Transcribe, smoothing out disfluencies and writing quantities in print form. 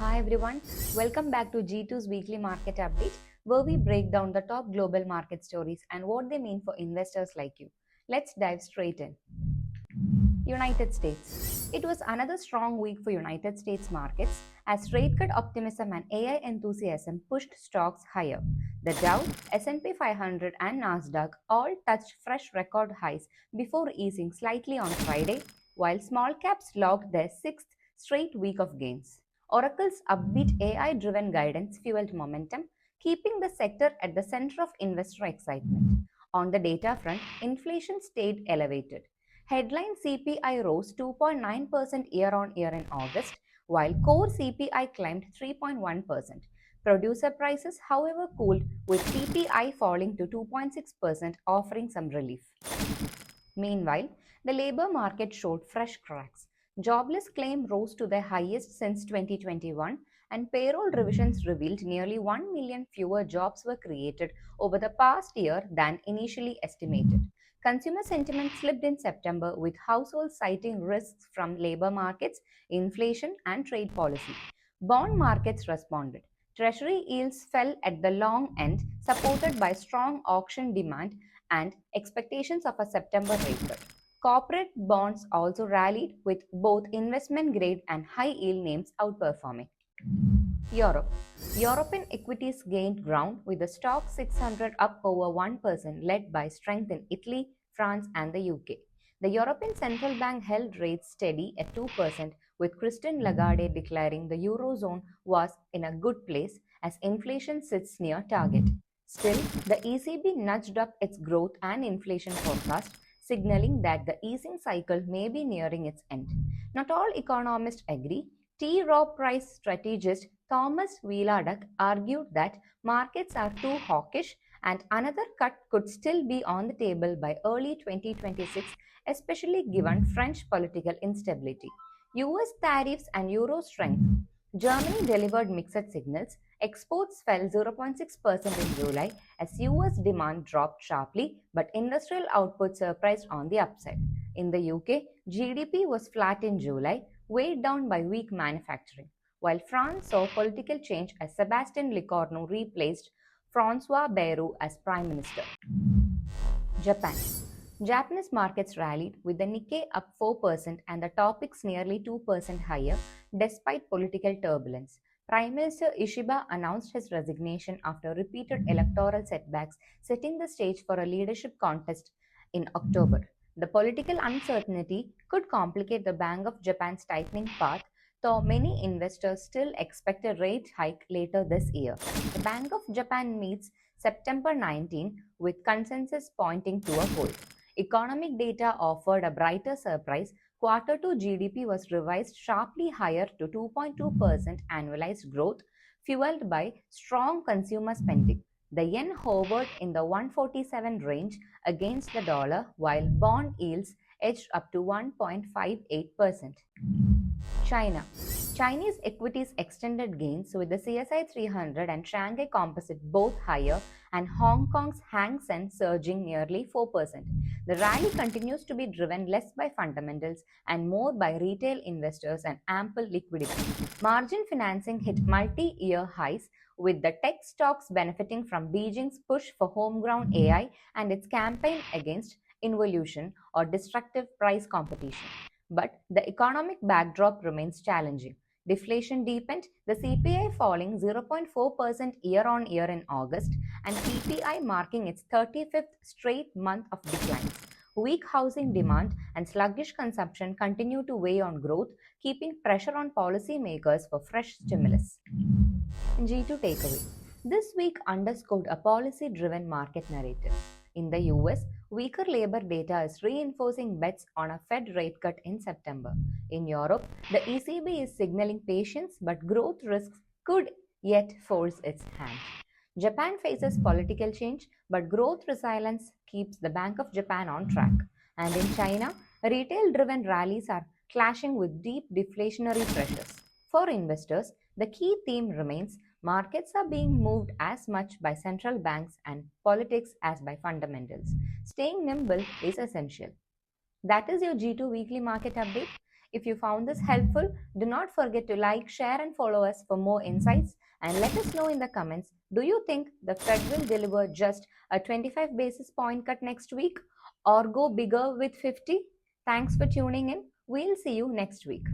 Hi everyone, welcome back to G2's weekly market update where we break down the top global market stories and what they mean for investors like you. Let's dive straight in. United States. It was another strong week for United States markets as rate cut optimism and AI enthusiasm pushed stocks higher. The Dow, S&P 500 and Nasdaq all touched fresh record highs before easing slightly on Friday, while small caps logged their sixth straight week of gains. Oracle's upbeat AI-driven guidance fueled momentum, keeping the sector at the center of investor excitement. On the data front, inflation stayed elevated. Headline CPI rose 2.9% year-on-year in August, while core CPI climbed 3.1%. Producer prices, however, cooled, with PPI falling to 2.6%, offering some relief. Meanwhile, the labor market showed fresh cracks. Jobless claims rose to their highest since 2021, and payroll revisions revealed nearly 1 million fewer jobs were created over the past year than initially estimated. Consumer sentiment slipped in September, with households citing risks from labor markets, inflation, and trade policy. Bond markets responded. Treasury yields fell at the long end, supported by strong auction demand and expectations of a September rate cut. Corporate bonds also rallied, with both investment grade and high yield names outperforming. Europe. European equities gained ground with the stock 600 up over 1%, led by strength in Italy, France, and the UK. The European Central Bank held rates steady at 2%, with Christine Lagarde declaring the Eurozone was in a good place as inflation sits near target. Still, the ECB nudged up its growth and inflation forecast, signaling that the easing cycle may be nearing its end. Not all economists agree. T. Rowe Price strategist Thomas Viladuk argued that markets are too hawkish and another cut could still be on the table by early 2026, especially given French political instability. US tariffs and euro strength. Germany delivered mixed signals. Exports fell 0.6% in July as US demand dropped sharply, but industrial output surprised on the upside. In the UK, GDP was flat in July, weighed down by weak manufacturing, while France saw political change as Sébastien Lecornu replaced François Bayrou as Prime Minister. Japan. Japanese markets rallied, with the Nikkei up 4% and the Topix nearly 2% higher despite political turbulence. Prime Minister Ishiba announced his resignation after repeated electoral setbacks, setting the stage for a leadership contest in October. The political uncertainty could complicate the Bank of Japan's tightening path, though many investors still expect a rate hike later this year. The Bank of Japan meets September 19, with consensus pointing to a hold. Economic data offered a brighter surprise. Quarter 2 GDP was revised sharply higher to 2.2% annualized growth, fueled by strong consumer spending. The yen hovered in the 147 range against the dollar, while bond yields edged up to 1.58%. China. Chinese equities extended gains, with the CSI 300 and Shanghai Composite both higher and Hong Kong's Hang Seng surging nearly 4%. The rally continues to be driven less by fundamentals and more by retail investors and ample liquidity. Margin financing hit multi-year highs, with the tech stocks benefiting from Beijing's push for homegrown AI and its campaign against involution or destructive price competition. But the economic backdrop remains challenging. Deflation deepened, the CPI falling 0.4% year-on-year in August, and PPI marking its 35th straight month of declines. Weak housing demand and sluggish consumption continue to weigh on growth, keeping pressure on policymakers for fresh stimulus. G2 takeaway. This week underscored a policy-driven market narrative. In the US, weaker labor data is reinforcing bets on a Fed rate cut in September. In Europe, the ECB is signaling patience, but growth risks could yet force its hand. Japan faces political change, but growth resilience keeps the Bank of Japan on track. And in China, retail-driven rallies are clashing with deep deflationary pressures. For investors, the key theme remains markets are being moved as much by central banks and politics as by fundamentals. Staying nimble is essential. That is your G2 weekly market update. If you found this helpful, do not forget to like, share, and follow us for more insights. And let us know in the comments, do you think the Fed will deliver just a 25 basis point cut next week or go bigger with 50? Thanks for tuning in. We'll see you next week.